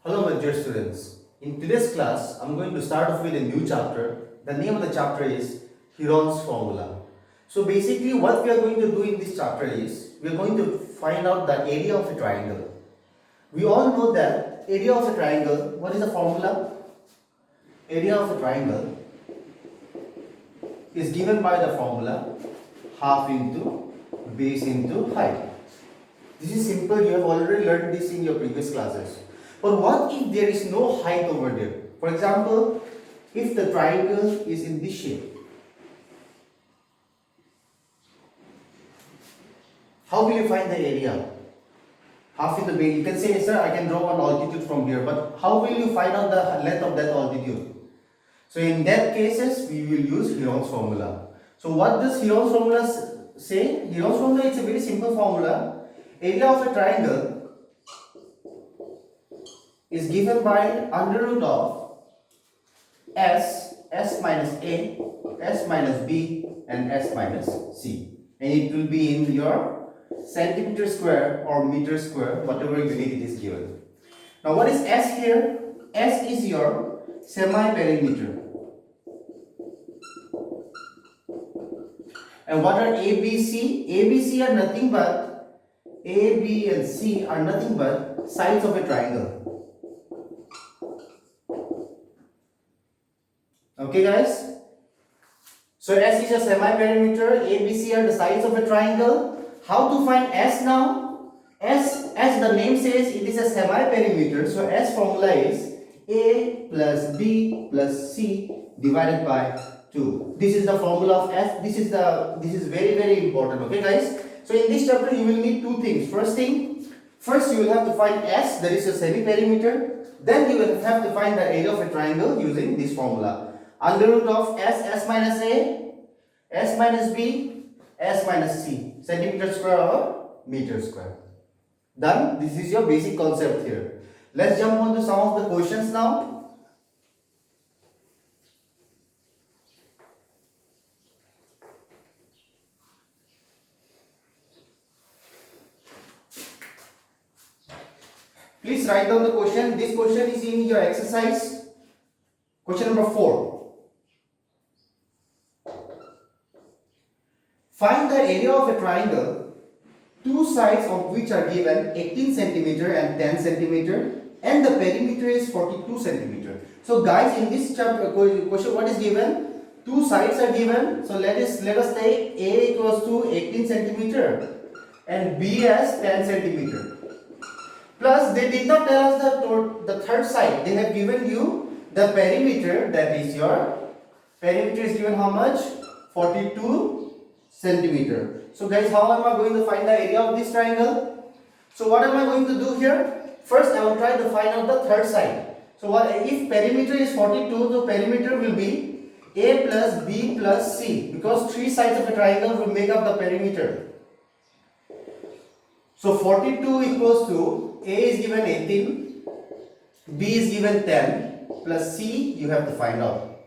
Hello my dear students. In today's class, I'm going to start off with a new chapter. The name of the chapter is Heron's formula. So basically what we are going to do in this chapter is, we are going to find out the area of a triangle. We all know that area of a triangle, what is the formula? Area of a triangle is given by the formula half into base into height. This is simple, you have already learned this in your previous classes. But what if there is no height over there? For example, if the triangle is in this shape, how will you find the area? Half in the base. You can say, sir, I can draw an altitude from here, but how will you find out the length of that altitude? So in that cases, we will use Heron's formula. So what does Heron's formula say? Heron's formula is a very simple formula. Area of a triangle is given by under root of s minus a, s minus b, and s minus c. And it will be in your centimeter square or meter square, whatever unit it is given. Now what is s here? S is your semi-perimeter. And what are A, B, C? A, B, C are nothing but, A, B and C are nothing but sides of a triangle. Okay guys? So S is a semi-perimeter, A, B, C are the sides of a triangle. How to find S now? S, as the name says, it is a semi-perimeter. So S formula is A plus B plus C divided by 2. This is the formula of S. This is very important. Okay guys? So in this chapter you will need two things. First you will have to find S, that is a semi-perimeter. Then you will have to find the area of a triangle using this formula. Under root of s minus a, s minus b, s minus c, centimeter square or meter square. Done. This is your basic concept here. Let's jump on to some of the questions now. Please write down the question. This question is in your exercise. Question number 4. Find the area of a triangle, two sides of which are given 18 centimeter and 10 centimeter, and the perimeter is 42 centimeter. So guys, in this chapter question, what is given? Two sides are given. So let us take A equals to 18 centimeter and B as 10 centimeter. Plus, they did not tell us the third side. They have given you the perimeter, that is your perimeter is given how much? 42 centimeter. So guys, how am I going to find the area of this triangle? So what am I going to do here? First, I will try to find out the third side. So what if perimeter is 42, the perimeter will be A plus B plus C, because three sides of a triangle will make up the perimeter. So 42 equals to A is given 18, B is given 10, plus C you have to find out.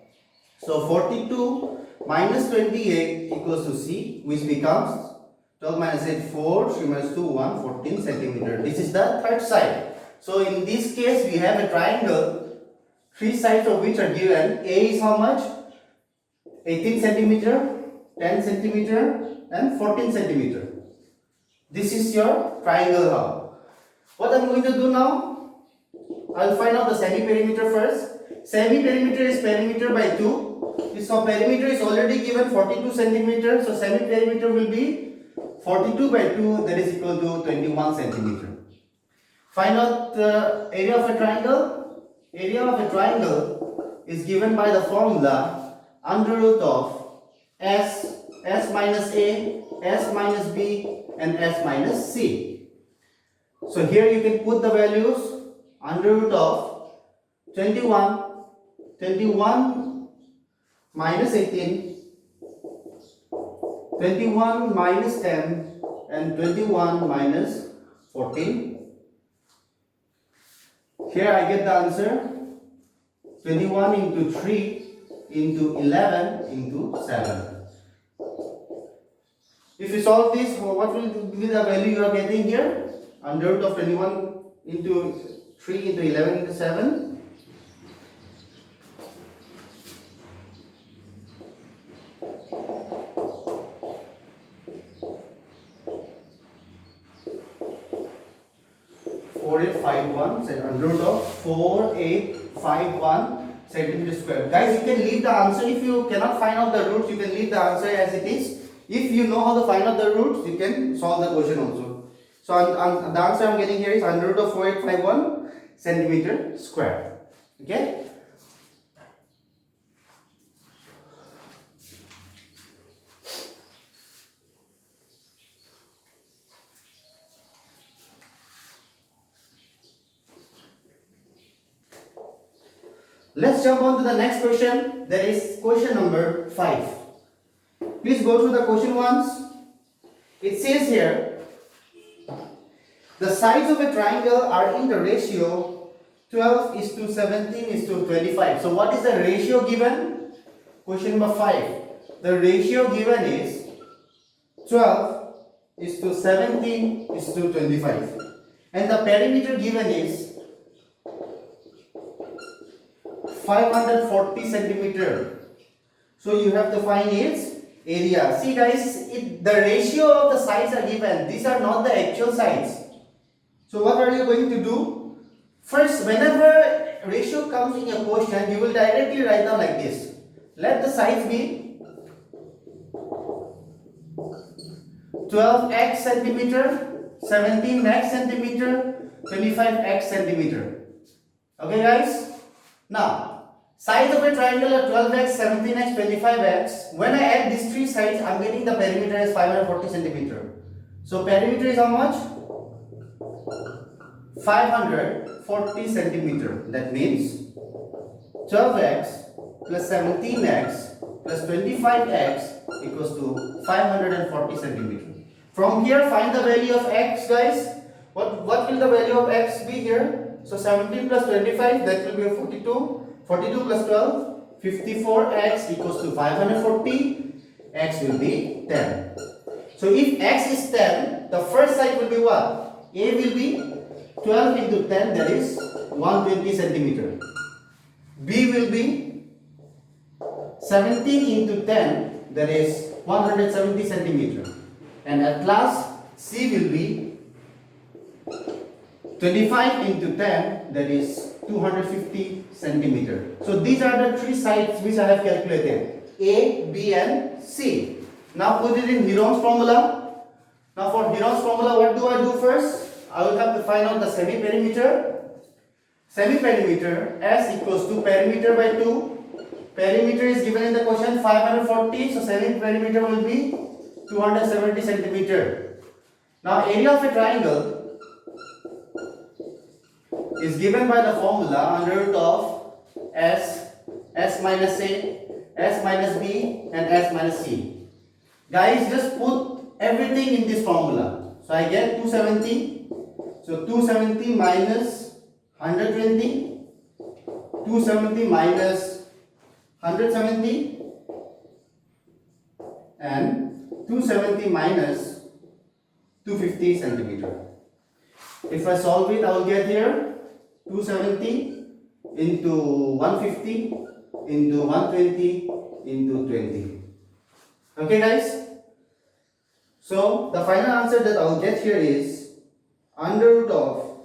So 42 minus 28 equals to C, which becomes 12 minus 8, 4, 3 minus 2, 1, 14 centimeter. This is the third side. So in this case, we have a triangle, three sides of which are given. A is how much? 18 centimeter, 10 centimeter, and 14 centimeter. This is your triangle now. What I'm going to do now, I'll find out the semi-perimeter first. Semi-perimeter is perimeter by 2. So perimeter is already given 42 centimeter. So semi-perimeter will be 42 by 2, that is equal to 21 centimeter. Find out the area of a triangle. Area of a triangle is given by the formula under root of s minus a, s minus b, and s minus c. So here you can put the values under root of 21 minus 18, 21 minus 10, and 21 minus 14. Here I get the answer 21 into 3 into 11 into 7. If you solve this, what will be the value you are getting here? Under root of 21 into 3 into 11 into 7. Under root of 4851 centimeter square. Guys, you can leave the answer. If you cannot find out the roots, you can leave the answer as it is. If you know how to find out the roots, you can solve the question also. So the answer I'm getting here is under root of 4851 centimeter square. Okay. Let's jump on to the next question. That is question number 5. Please go through the question once. It says here, the sides of a triangle are in the ratio 12:17:25. So what is the ratio given? Question number 5. The ratio given is 12:17:25. And the perimeter given is 540 centimeter. So you have to find its area. See guys, the ratio of the sides are given. These are not the actual sides. So what are you going to do? First, whenever ratio comes in your question, you will directly write down like this. Let the sides be 12x centimeter, 17x centimeter, 25x centimeter. Okay guys? Now, sides of a triangle are 12x, 17x, 25x. When I add these three sides, I am getting the perimeter as 540 centimeter. So perimeter is how much? 540 centimeter. That means 12x plus 17x plus 25x equals to 540 centimeter. From here, find the value of x, guys. What will the value of x be here? So 17 plus 25, that will be 42. 42 plus 12, 54x equals to 540. X will be 10. So if x is 10, the first side will be what? A will be 12 into 10, that is 120 centimeter. B will be 17 into 10, that is 170 centimeter. And at last, C will be 25 into 10, that is 250 centimeter. So these are the three sides which I have calculated. A, B and C. Now put it in Heron's formula. Now for Heron's formula, what do I do first? I will have to find out the semi-perimeter. Semi-perimeter, S equals to perimeter by 2. Perimeter is given in the question 540. So semi-perimeter will be 270 centimeter. Now area of a triangle is given by the formula under root of S minus A, S minus B and S minus C. Guys, just put everything in this formula. So I get 270. So 270 minus 120. 270 minus 170 and 270 minus 250 centimeter. If I solve it, I will get here 270 into 150 into 120 into 20. Okay guys? So the final answer that I will get here is under root of,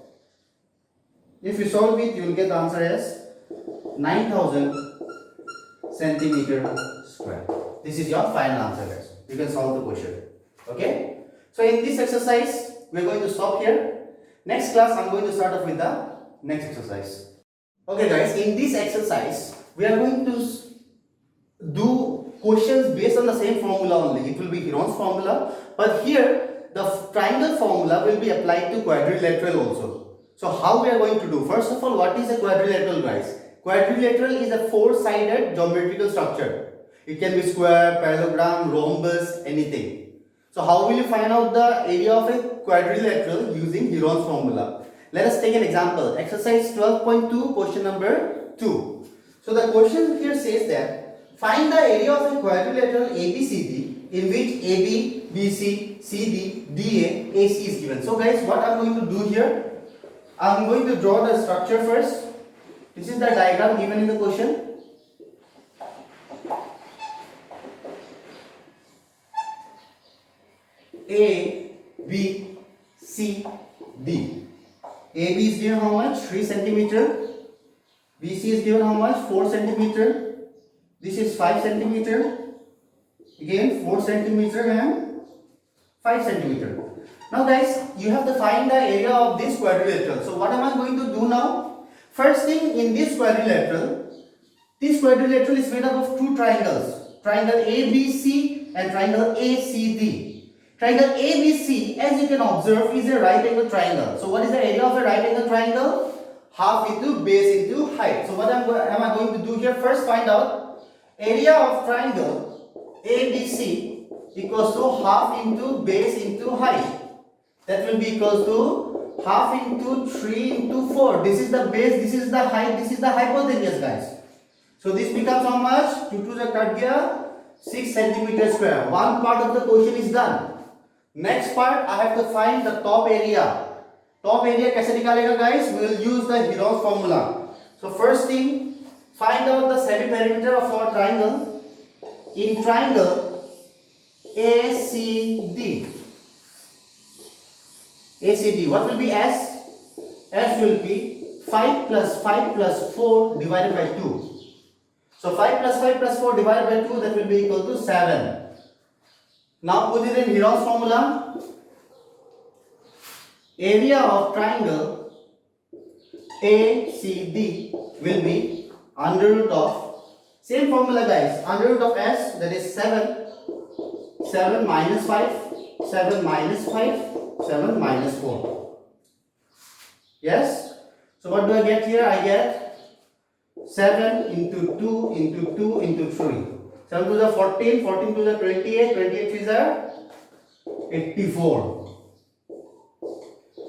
if you solve it, you will get the answer as 9000 centimeter square. This is your final answer guys. You can solve the question. Okay? So in this exercise, we are going to stop here. Next class, I am going to start off with the next exercise. Okay guys, in this exercise, we are going to do questions based on the same formula only. It will be Heron's formula, but here the triangle formula will be applied to quadrilateral also. So how we are going to do? First of all, what is a quadrilateral guys? Quadrilateral is a four-sided geometrical structure. It can be square, parallelogram, rhombus, anything. So how will you find out the area of a quadrilateral using Heron's formula? Let us take an example. Exercise 12.2, question number 2. So the question here says that find the area of a quadrilateral ABCD in which AB, BC, CD, DA, AC is given. So guys, what I'm going to do here? I'm going to draw the structure first. This is the diagram given in the question. A, B, C, D. AB is given how much? 3 centimeter. BC is given how much? 4 centimeter. This is 5 centimeter. Again 4 centimeter and 5 centimeter. Now guys, you have to find the area of this quadrilateral. So what am I going to do now? First thing, in this quadrilateral is made up of two triangles. Triangle ABC and triangle ACD. Triangle ABC, as you can observe, is a right angle triangle. So what is the area of a right angle triangle? Half into base into height. So what am I going to do here? First find out area of triangle ABC equals to half into base into height. That will be equals to half into 3 into 4. This is the base, this is the height, this is the hypotenuse, guys. So this becomes how much? 2 to the cut here, 6 centimeter square. One part of the question is done. Next part, I have to find the top area. Top area कैसे निकालेगा guys? We will use the Heron's formula. So first thing, find out the semi-perimeter of our triangle. In triangle ACD. ACD, what will be S? S will be 5 plus 5 plus 4 divided by 2. So 5 plus 5 plus 4 divided by 2, that will be equal to 7. Now put it in Heron's formula. Area of triangle ACD will be under root of, same formula guys, under root of S, that is 7, 7 minus 5, 7 minus 5, 7 minus 4. Yes? So what do I get here? I get 7 into 2 into 2 into 3. 7 to the 14, 14 to the 28, 28 is a 84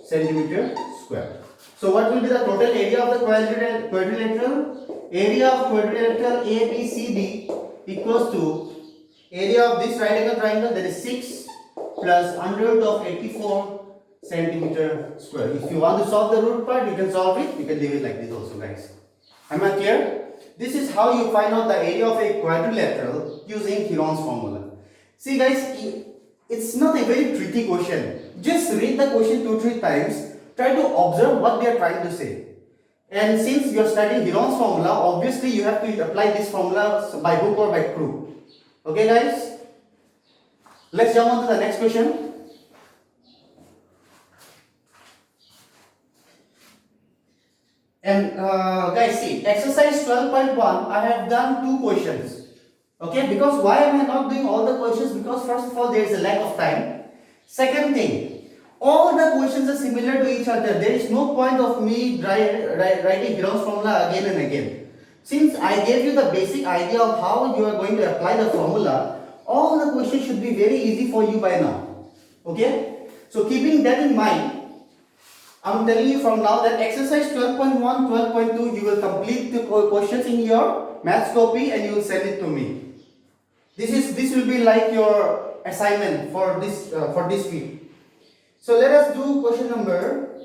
centimeter square. So what will be the total area of the quadrilateral? Area of quadrilateral ABCD equals to area of this right angle triangle, that is 6 plus under root of 84 centimeter square. If you want to solve the root part, you can solve it. You can leave it like this also, guys. Am I clear? This is how you find out the area of a quadrilateral using Heron's formula. See guys, it's not a very tricky question. Just read the question 2-3 times. Try to observe what they are trying to say. And since you are studying Heron's formula, obviously you have to apply this formula by hook or by crook. Okay guys? Let's jump on to the next question. And guys, see, exercise 12.1, I have done 2 questions. Okay, because why am I not doing all the questions? Because first of all, there is a lack of time. Second thing, all the questions are similar to each other. There is no point of me writing Heron's formula again and again. Since I gave you the basic idea of how you are going to apply the formula, all the questions should be very easy for you by now. Okay, so keeping that in mind, I'm telling you from now that exercise 12.1, 12.2, you will complete the questions in your maths copy and you will send it to me. This will be like your assignment for this week. So let us do question number.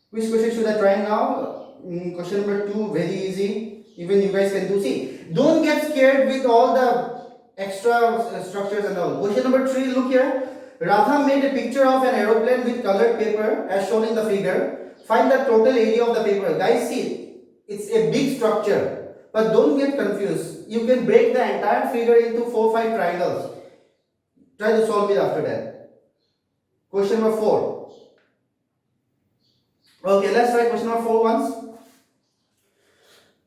Which question should I try now? Question number 2, very easy. Even you guys can do. See, don't get scared with all the extra structures and all. Question number 3, look here. Radha made a picture of an aeroplane with colored paper as shown in the figure. Find the total area of the paper. Guys, see, it's a big structure, but don't get confused. You can break the entire figure into 4-5 triangles. Try to solve it after that. Question number 4. Okay, let's try question number 4 once.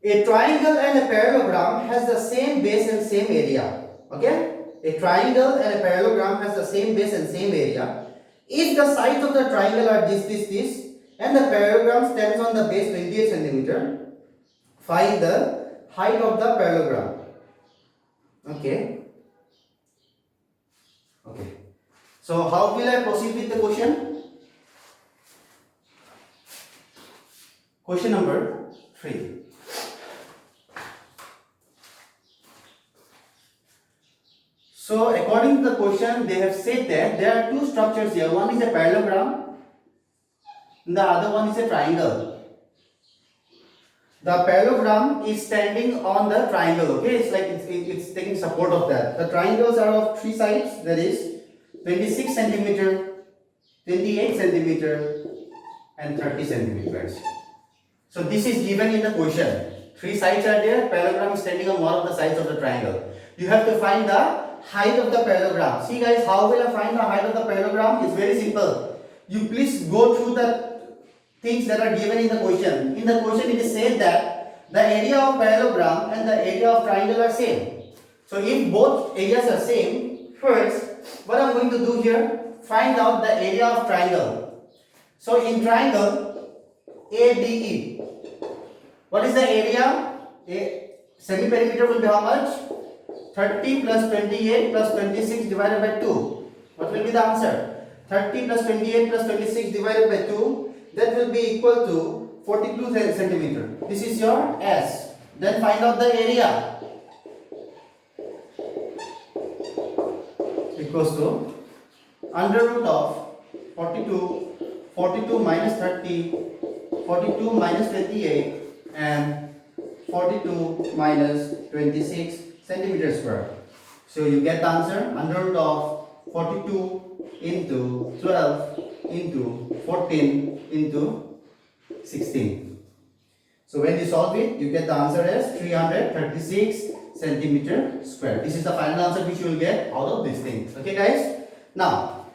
A triangle and a parallelogram has the same base and same area. Okay? A triangle and a parallelogram has the same base and same area. If the sides of the triangle are this, and the parallelogram stands on the base 28 centimeter, find the height of the parallelogram. Okay. Okay. So how will I proceed with the question? Question number 3. So according to the question, they have said that there are 2 structures here. One is a parallelogram and the other one is a triangle. The parallelogram is standing on the triangle, okay? It's like it's taking support of that. The triangles are of three sides, that is 26 centimeter, 28 centimeter, and 30 centimeters. So this is given in the question. Three sides are there, parallelogram is standing on one of the sides of the triangle. You have to find the height of the parallelogram. See guys, how will I find the height of the parallelogram? It's very simple. You please go through the things that are given in the question. In the question it is said that the area of parallelogram and the area of triangle are same. So if both areas are same, first what I'm going to do here, find out the area of triangle. So in triangle ABE, what is the area? A semi-perimeter will be how much? 30 plus 28 plus 26 divided by 2. What will be the answer? 30 plus 28 plus 26 divided by 2, that will be equal to 42 centimeter. This is your S. Then find out the area. Equals to under root of 42 minus 30, 42 minus 28, and 42 minus 26 centimeters square. So you get the answer under root of 42 into 12 into 14 into 16. So when you solve it, you get the answer as 336 centimeter square. This is the final answer which you will get out of these things. Okay guys? Now,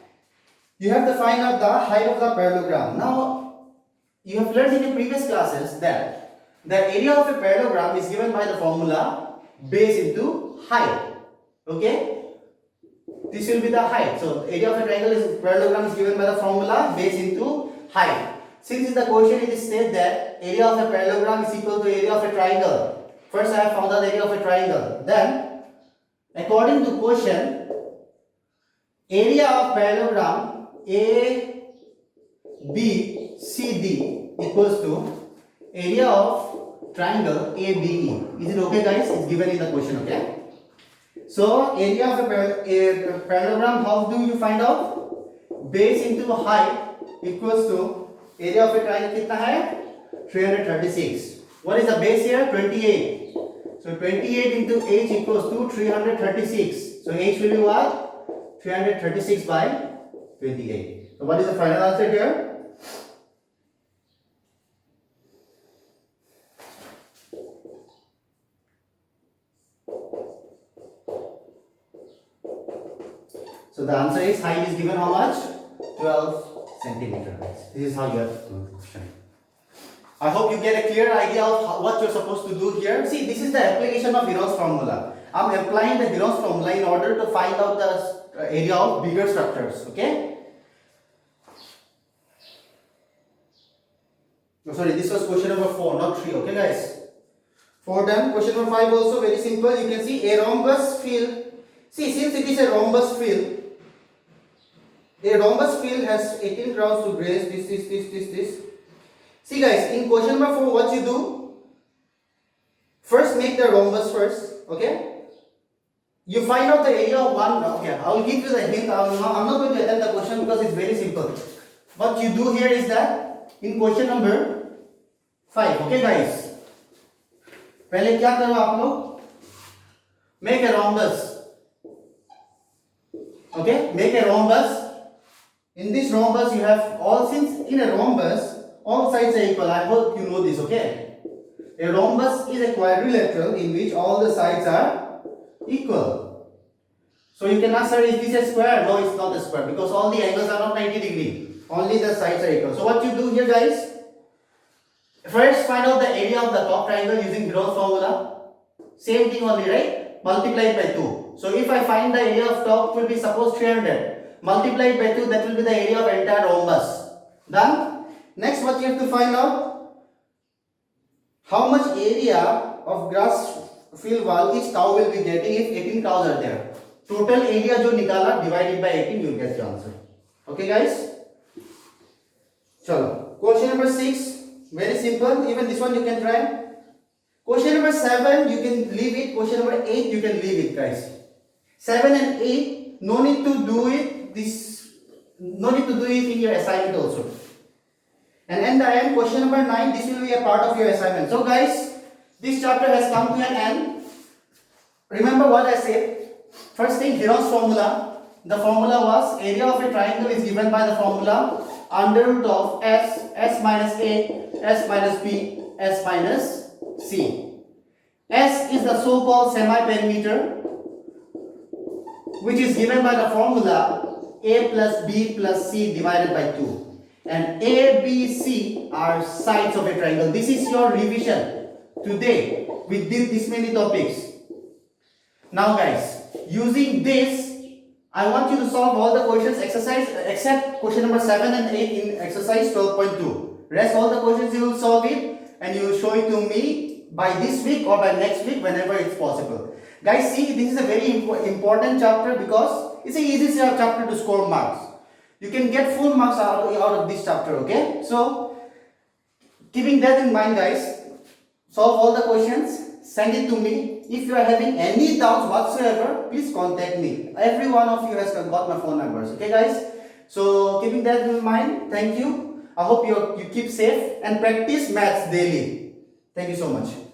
you have to find out the height of the parallelogram. Now, you have learned in the previous classes that the area of a parallelogram is given by the formula base into height. Okay? This will be the height. So area of a triangle is parallelogram is given by the formula base into height. Since in the question it is said that area of a parallelogram is equal to area of a triangle. First I have found out the area of a triangle. Then according to question, area of parallelogram ABCD equals to area of triangle ABE. Is it okay guys? It's given in the question, okay? So area of a parallelogram, how do you find out? Base into height equals to area of a triangle kitna hai? 336. What is the base here? 28. So 28 into h equals to 336. So h will be what? 336 by 28. So what is the final answer here? So the answer is height is given how much? 12 centimeters. This is how you have to do the question. I hope you get a clear idea of what you're supposed to do here. See, this is the application of Heron's formula. I'm applying the Heron's formula in order to find out the area of bigger structures. Okay? Oh, sorry, this was question number 4, not 3. Okay, guys? 4 done. Question number 5 also very simple. You can see a rhombus field. See, since it is a rhombus field, a rhombus field has 18 crowns to grace. This. See guys, in question number 4, what you do? First make the rhombus first, okay? You find out the area of one. Okay, I will give you the hint. I'm not going to attempt the question because it's very simple. What you do here is that in question number 5, okay guys? पहले क्या करो आप लोग? Make a rhombus. Okay, make a rhombus. In this rhombus, you have all, since in a rhombus, all sides are equal. I hope you know this, okay? A rhombus is a quadrilateral in which all the sides are equal. So you can ask, sir, is this a square? No, it's not a square because all the angles are not 90 degrees. Only the sides are equal. So what you do here, guys? First, find out the area of the top triangle using Heron's formula. Same thing only, right? Multiply it by 2. So if I find the area of top, it will be suppose 300. Multiplied by 2, that will be the area of entire rhombus. Done? Next, what you have to find out? How much area of grass field wall each cow will be getting if 18 cows are there. Total area jo nikala divided by 18, you will get the answer. Okay guys? Chalo. Question number 6. Very simple. Even this one you can try. Question number 7, you can leave it. Question number 8, you can leave it guys. 7 and 8, no need to do it. No need to do it in your assignment also. And in the end, question number 9, this will be a part of your assignment. So guys, this chapter has come to an end. Remember what I said. First thing, Heron's formula. The formula was area of a triangle is given by the formula under root of s minus a, s minus b, s minus c. S is the so-called semi-perimeter, which is given by the formula a plus b plus c divided by 2. And A, B, C are sides of a triangle. This is your revision. Today we did this many topics. Now guys, using this, I want you to solve all the questions exercise except question number 7 and 8 in exercise 12.2. Rest all the questions you will solve it and you will show it to me by this week or by next week whenever it's possible. Guys, see, this is a very important chapter because it's an easy chapter to score marks. You can get full marks out of this chapter, okay? So, keeping that in mind guys, solve all the questions, send it to me. If you are having any doubts whatsoever, please contact me. Every one of you has got my phone numbers, okay guys? So, keeping that in mind, thank you. I hope you keep safe and practice maths daily. Thank you so much.